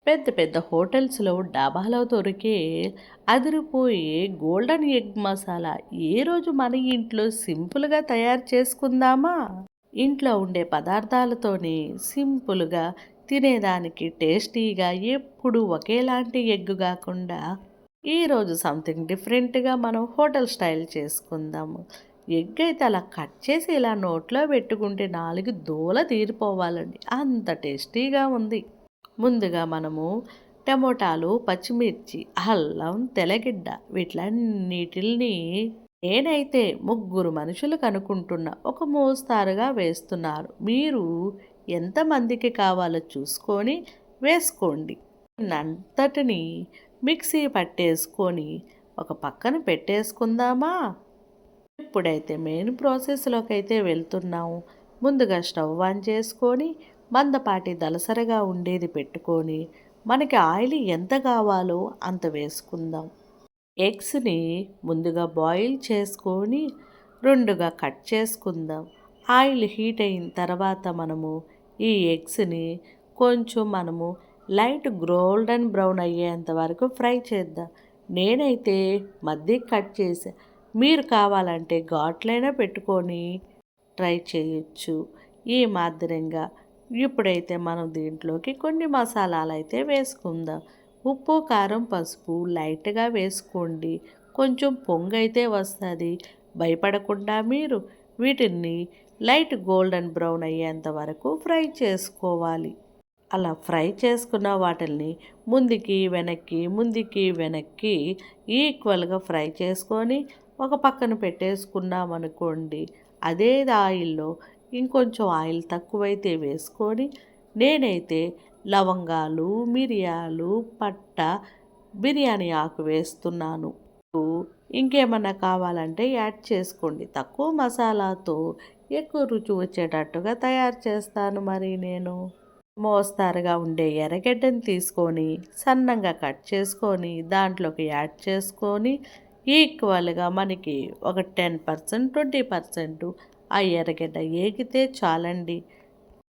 పెద్ద పెద్ద హోటల్స్‌లో, డాబాలో దొరికే అదిరిపోయే గోల్డెన్ ఎగ్ మసాలా ఏ రోజు మన ఇంట్లో సింపుల్‌గా తయారు చేసుకుందామా? ఇంట్లో ఉండే పదార్థాలతోనే సింపుల్‌గా తినేదానికి టేస్టీగా ఎప్పుడూ ఒకేలాంటి ఎగ్ గాకుండా ఈరోజు సంథింగ్ డిఫరెంట్‌గా మనం హోటల్ స్టైల్ చేసుకుందాము. ఎగ్ అయితే అలా కట్ చేసి ఇలా నోట్లో పెట్టుకుంటే 4 దూల తీరిపోవాలండి. అంత టేస్టీగా ఉంది. ముందుగా మనము టమోటాలు, పచ్చిమిర్చి, అల్లం, తెల్లగడ్డ వీటిలన్నిటిని నేనైతే ముగ్గురు మనుషులకు అనుకుంటున్నా. ఒక మోస్తారుగా వేస్తున్నారు. మీరు ఎంతమందికి కావాలో చూసుకొని వేసుకోండి. అంతటిని మిక్సీ పట్టేసుకొని ఒక పక్కన పెట్టేసుకుందామా? ఇప్పుడైతే మెయిన్ ప్రాసెస్‌లోకి అయితే వెళ్తున్నాము. ముందుగా స్టవ్ ఆన్ చేసుకొని, మందపాటి దలసరగా ఉండేది పెట్టుకొని, మనకి ఆయిల్ ఎంత కావాలో అంత వేసుకుందాం. ఎగ్స్‌ని ముందుగా బాయిల్ చేసుకొని, రెండుగా కట్ చేసుకుందాం. ఆయిల్ హీట్ అయిన తర్వాత మనము ఈ ఎగ్స్‌ని కొంచెం మనము లైట్ గోల్డెన్ బ్రౌన్ అయ్యేంత వరకు ఫ్రై చేద్దాం. నేనైతే మధ్యకి కట్ చేసా. మీరు కావాలంటే ఘాట్లైనా పెట్టుకొని ట్రై చేయొచ్చు. ఈ మాదిరిగా ఇప్పుడైతే మనం దీంట్లోకి కొన్ని మసాలాలైతే వేసుకుందాం. ఉప్పు, కారం, పసుపు లైట్‌గా వేసుకోండి. కొంచెం పొంగైతే వస్తది. భయపడకుండా మీరు వీటిని లైట్ గోల్డెన్ బ్రౌన్ అయ్యేంత వరకు ఫ్రై చేసుకోవాలి. అలా ఫ్రై చేసుకున్న వాటిల్ని ముందుకి వెనక్కి ఈక్వల్‌గా ఫ్రై చేసుకొని ఒక పక్కన పెట్టేసుకున్నామనుకోండి. అదే ఆయిల్‌లో ఇంకొంచెం ఆయిల్ తక్కువైతే వేసుకొని నేనైతే లవంగాలు, మిరియాలు, పట్ట, బిర్యానీ ఆకు వేస్తున్నాను. ఇంకేమన్నా కావాలంటే యాడ్ చేసుకోండి. తక్కువ మసాలాతో ఎక్కువ రుచి వచ్చేటట్టుగా తయారు చేస్తాను మరి నేను. మోస్తారుగా ఉండే ఎర్రగడ్డని తీసుకొని సన్నంగా కట్ చేసుకొని దాంట్లోకి యాడ్ చేసుకొని ఈక్వల్గా మనకి ఒక 10%, 20% ఆ ఎర్రగడ్డ ఏగితే చాలండి.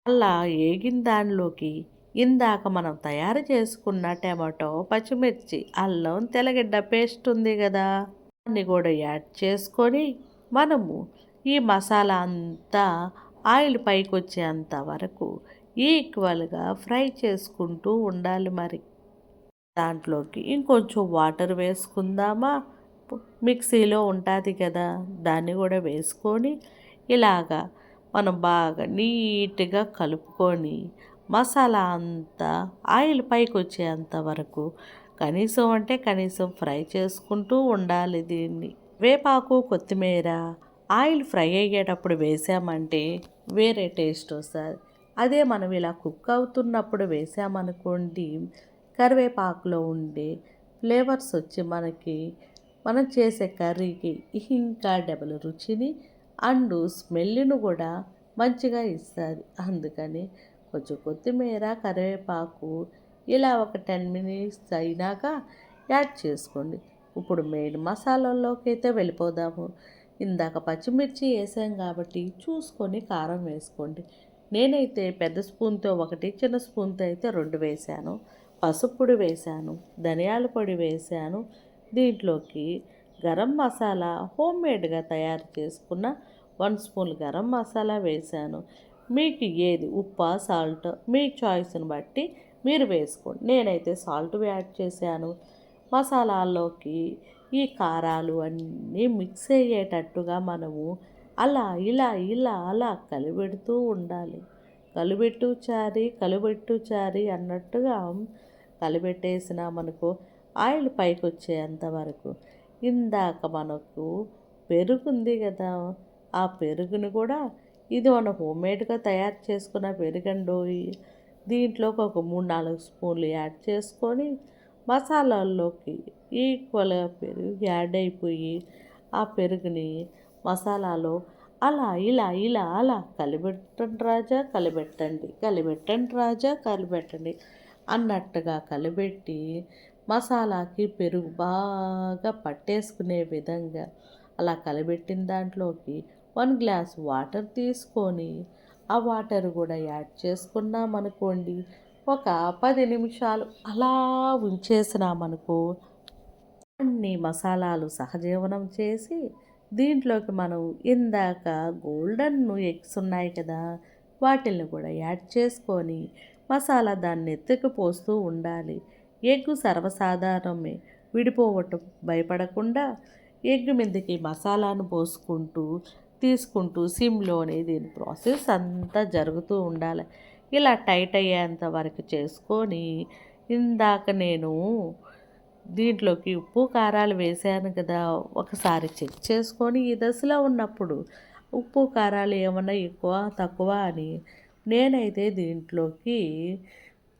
అలా ఏగిన దానిలోకి ఇందాక మనం తయారు చేసుకున్న టమాటో, పచ్చిమిర్చి, అల్లం, తెల్లగడ్డ పేస్ట్ ఉంది కదా! దాన్ని కూడా యాడ్ చేసుకొని మనము ఈ మసాలా అంతా ఆయిల్ పైకొచ్చేంత వరకు ఈక్వల్‌గా ఫ్రై చేసుకుంటూ ఉండాలి మరి. దాంట్లోకి ఇంకొంచెం వాటర్ వేసుకుందామా? మిక్సీలో ఉంటుంది కదా! దాన్ని కూడా వేసుకొని ఇలాగా మనం బాగా నీట్‌గా కలుపుకొని మసాలా అంతా ఆయిల్ పైకొచ్చేంత వరకు కనీసం ఫ్రై చేసుకుంటూ ఉండాలి దీన్ని. వేపాకు, కొత్తిమీర ఆయిల్ ఫ్రై అయ్యేటప్పుడు వేసామంటే వేరే టేస్ట్ వస్తుంది. అదే మనం ఇలా కుక్ అవుతున్నప్పుడు వేసామనుకోండి కరివేపాకులో ఉండే ఫ్లేవర్స్ వచ్చి మనం చేసే కర్రీకి ఇంకా డబల్ రుచిని అండ్ స్మెల్ని కూడా మంచిగా ఇస్తుంది. అందుకని కొంచెం కొత్తిమీర, కరివేపాకు ఇలా ఒక 10 మినిట్స్ అయినాక యాడ్ చేసుకోండి. ఇప్పుడు మెయిన్ మసాలాల్లోకి అయితే వెళ్ళిపోదాము. ఇందాక పచ్చిమిర్చి వేసాం కాబట్టి చూసుకొని కారం వేసుకోండి. నేనైతే పెద్ద స్పూన్తో ఒకటి, చిన్న స్పూన్తో అయితే 2 వేశాను. పసుపు పొడి వేశాను, ధనియాల పొడి వేశాను. దీంట్లోకి గరం మసాలా హోమ్మేడ్గా తయారు చేసుకున్న 1 స్పూన్ గరం మసాలా వేశాను. మీకు ఏది ఉప్పా, సాల్ట్ మీ చాయిస్ని బట్టి మీరు వేసుకోండి. నేనైతే సాల్ట్ యాడ్ చేశాను. మసాలాల్లోకి ఈ కారాలు అన్నీ మిక్స్ అయ్యేటట్టుగా మనము అలా కలిపెడుతూ ఉండాలి. కలిపెట్టు చారి అన్నట్టుగా కలిపెట్టేసినామనుకో ఆయిల్ పైకి వచ్చేంత వరకు ఇందాక మనకు పెరుగుంది కదా! ఆ పెరుగుని కూడా ఇది మనం హోమ్మేడ్గా తయారు చేసుకున్న పెరుగండోయి. దీంట్లోకి ఒక 3, 4 స్పూన్లు యాడ్ చేసుకొని మసాలాల్లోకి ఈక్వల్‌గా పెరుగు యాడ్ అయిపోయి ఆ పెరుగుని మసాలాలో అలా కలిపెట్టండి రాజా కలిపెట్టండి అన్నట్టుగా కలిపెట్టి మసాలాకి పెరుగు బాగా పట్టేసుకునే విధంగా అలా కలిపెట్టిన దాంట్లోకి 1 గ్లాస్ వాటర్ తీసుకొని ఆ వాటర్ కూడా యాడ్ చేసుకున్నామనుకోండి ఒక 10 నిమిషాలు అలా ఉంచేసినామనుకో, అన్ని మసాలాలు సహజీవనం చేసి దీంట్లోకి మనం ఇందాక గోల్డెన్ ఎగ్స్ ఉన్నాయి కదా, వాటిల్ని కూడా యాడ్ చేసుకొని మసాలా దాన్ని ఎత్తుకు పోస్తూ ఉండాలి. ఎగ్గు సర్వసాధారణమే, విడిపోవటం భయపడకుండా ఎగ్ మీదకి మసాలాను పోసుకుంటూ తీసుకుంటూ సిమ్లోనే దీని ప్రాసెస్ అంతా జరుగుతూ ఉండాలి. ఇలా టైట్ అయ్యేంత వరకు చేసుకొని ఇందాక నేను దీంట్లోకి ఉప్పు కారాలు వేసాను కదా, ఒకసారి చెక్ చేసుకొని ఈ దశలో ఉన్నప్పుడు ఉప్పు కారాలు ఏమన్నా ఎక్కువ తక్కువ అని నేనైతే దీంట్లోకి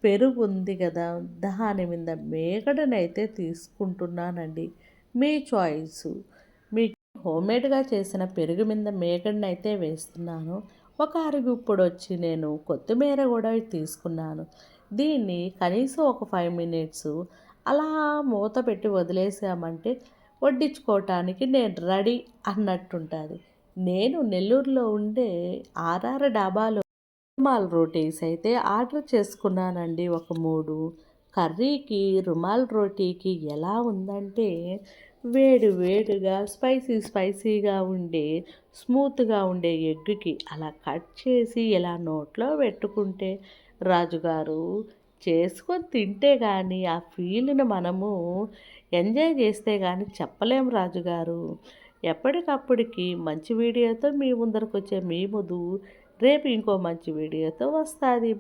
పెరుగు ఉంది కదా, దాని మీద మేగడనైతే తీసుకుంటున్నానండి. మీ చాయిస్. మీకు హోమ్మేడ్గా చేసిన పెరుగు మీద మేగడనైతే వేస్తున్నాను. ఒక అరగుప్పుడు వచ్చి నేను కొత్తిమీర కూడా తీసుకున్నాను. దీన్ని కనీసం ఒక 5 మినిట్స్ అలా మూత పెట్టి వదిలేసామంటే వడ్డించుకోవటానికి నేను రెడీ అన్నట్టుంటుంది. నేను నెల్లూరులో ఉండే ఆర్ఆర్ డాబాలో రుమాల్ రోటీస్ అయితే ఆర్డర్ చేసుకున్నానండి ఒక 3. కర్రీకి రుమాల్ రోటీకి ఎలా ఉందంటే వేడి వేడిగా స్పైసీగా ఉండే స్మూత్గా ఉండే ఎగ్గుకి అలా కట్ చేసి ఇలా నోట్లో పెట్టుకుంటే రాజుగారు చేసుకొని తింటే కానీ ఆ ఫీల్ని మనము ఎంజాయ్ చేస్తే కానీ చెప్పలేం రాజుగారు. ఎప్పటికప్పటికి మంచి వీడియోతో మీ ముందరకు వచ్చే మీ ముందు రేపు ఇంకో మంచి వీడియోతో వస్తుంది.